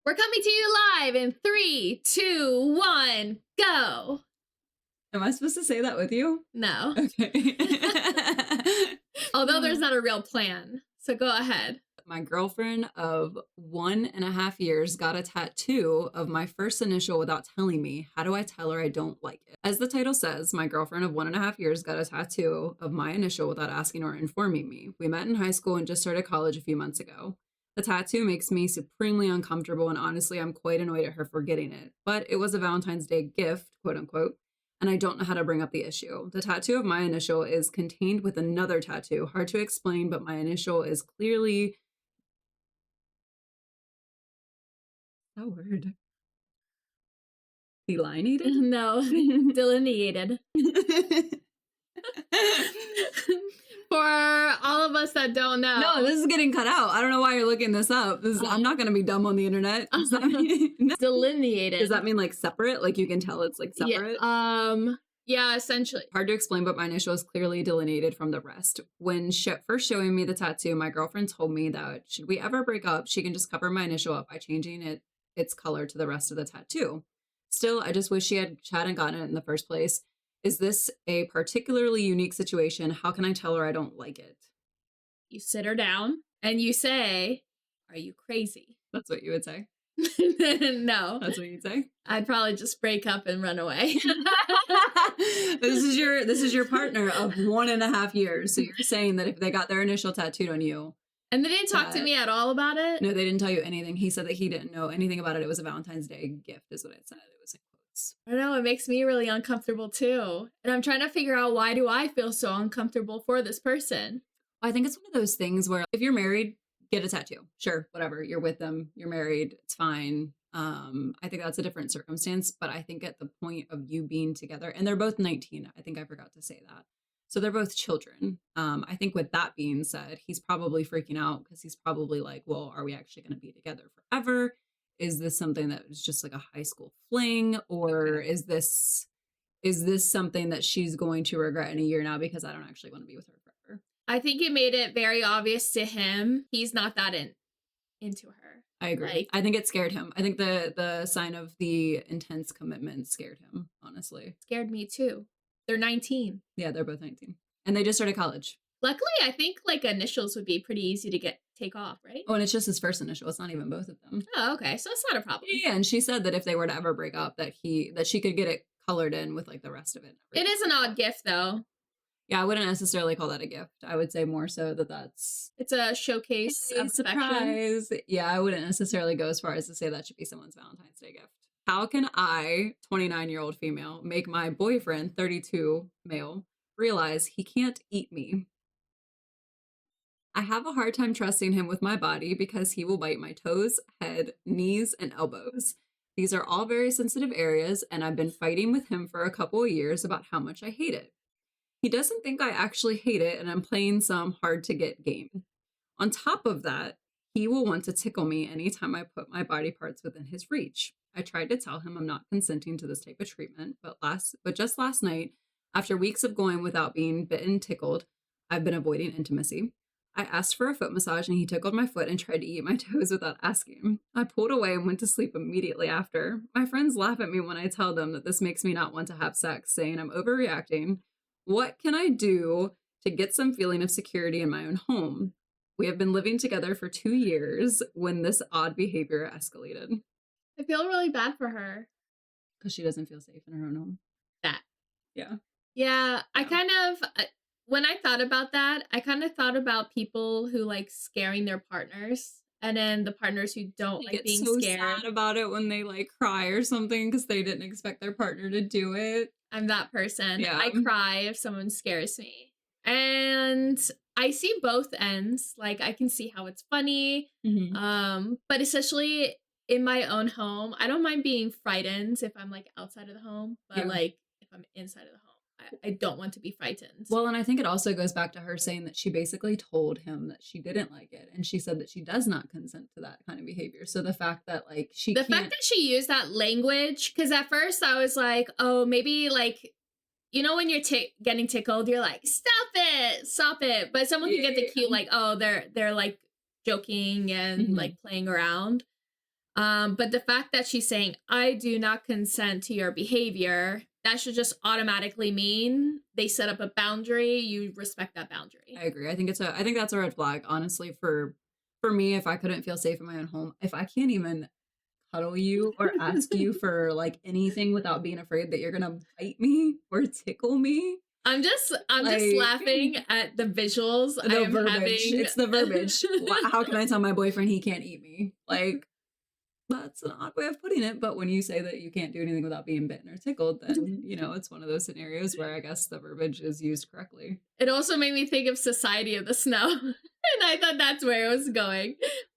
We're coming to you live in 3, 2, 1, go. Am I supposed to say that with you? No. Okay. Although there's not a real plan. So go ahead. My girlfriend of 1.5 years got a tattoo of my first initial without telling me. How do I tell her I don't like it? As the title says, my girlfriend of 1.5 years got a tattoo of my initial without asking or informing me. We met in high school and just started college a few months ago. The tattoo makes me supremely uncomfortable, and honestly, I'm quite annoyed at her for getting it. But it was a Valentine's Day gift, quote unquote, and I don't know how to bring up the issue. The tattoo of my initial is contained with another tattoo. Hard to explain, but my initial is clearly... That word. Delineated? No, delineated. For all of us that don't know. No, this is getting cut out. I don't know why you're looking this up. I'm not going to be dumb on the internet. Does that mean, delineated. Does that mean like separate? Like you can tell it's like separate? Yeah, essentially. Hard to explain, but my initial is clearly delineated from the rest. When first showing me the tattoo, my girlfriend told me that should we ever break up, she can just cover my initial up by changing its color to the rest of the tattoo. Still, I just wish she hadn't gotten it in the first place. Is this a particularly unique situation? How can I tell her I don't like it? You sit her down and you say, "Are you crazy?" That's what you would say? No. That's what you'd say? I'd probably just break up and run away. This is your partner of 1.5 years. So you're saying that if they got their initial tattooed on you. And they didn't talk to me at all about it? No, they didn't tell you anything. He said that he didn't know anything about it. It was a Valentine's Day gift is what it said. It was in quotes. I don't know. It makes me really uncomfortable too. And I'm trying to figure out, why do I feel so uncomfortable for this person? I think it's one of those things where if you're married, get a tattoo. Sure, whatever. You're with them. You're married. It's fine. I think that's a different circumstance. But I think at the point of you being together, and they're both 19. I think I forgot to say that. So they're both children. I think with that being said, he's probably freaking out because he's probably like, well, are we actually going to be together forever? Is this something that was just like a high school fling? Or is this something that she's going to regret in a year now because I don't actually want to be with her forever? I think it made it very obvious to him. He's not that into her. I agree. I think it scared him. I think the sign of the intense commitment scared him, honestly. Scared me too. They're 19. Yeah, they're both 19. And they just started college. Luckily, I think like initials would be pretty easy to take off, right? Oh, and it's just his first initial. It's not even both of them. Oh, okay. So it's not a problem. Yeah, and she said that if they were to ever break up, that she could get it colored in with like the rest of it. It is an odd gift though. Yeah, I wouldn't necessarily call that a gift. I would say more so it's a showcase of surprise. affection. Yeah, I wouldn't necessarily go as far as to say that should be someone's Valentine's Day gift. How can I, 29-year-old female, make my boyfriend, 32 male, realize he can't eat me? I have a hard time trusting him with my body because he will bite my toes, head, knees, and elbows. These are all very sensitive areas, and I've been fighting with him for a couple of years about how much I hate it. He doesn't think I actually hate it, and I'm playing some hard-to-get game. On top of that, he will want to tickle me anytime I put my body parts within his reach. I tried to tell him I'm not consenting to this type of treatment, but just last night, after weeks of going without being bitten, tickled, I've been avoiding intimacy. I asked for a foot massage and he tickled my foot and tried to eat my toes without asking. I pulled away and went to sleep immediately after. My friends laugh at me when I tell them that this makes me not want to have sex, saying I'm overreacting. What can I do to get some feeling of security in my own home? We have been living together for 2 years when this odd behavior escalated. I feel really bad for her. Because she doesn't feel safe in her own home. Yeah. Yeah, I kind of, when I thought about that, I kind of thought about people who like scaring their partners. And then the partners who don't like being so scared. Sad about it when they like cry or something because they didn't expect their partner to do it. I'm that person. Yeah. I cry if someone scares me. And I see both ends. Like I can see how it's funny. Mm-hmm. But especially in my own home, I don't mind being frightened if I'm like outside of the home. But like if I'm inside of the home, I don't want to be frightened. Well, and I think it also goes back to her saying that she basically told him that she didn't like it. And she said that she does not consent to that kind of behavior. So the fact that like the fact that she used that language, because at first I was like, oh, maybe like, you know, when you're getting tickled, you're like, stop it. But someone can get the cute, like, oh, they're like joking and like playing around. But the fact that she's saying, I do not consent to your behavior, that should just automatically mean they set up a boundary, you respect that boundary. I agree. I think that's a red flag, honestly, for me. If I couldn't feel safe in my own home, if I can't even cuddle you or ask you for like anything without being afraid that you're gonna bite me or tickle me, I'm just like laughing at the visuals I the am verbiage. having. It's the verbiage. How can I tell my boyfriend he can't eat me? Like, that's an odd way of putting it, but when you say that you can't do anything without being bitten or tickled, then, it's one of those scenarios where I guess the verbiage is used correctly. It also made me think of Society of the Snow, and I thought that's where it was going.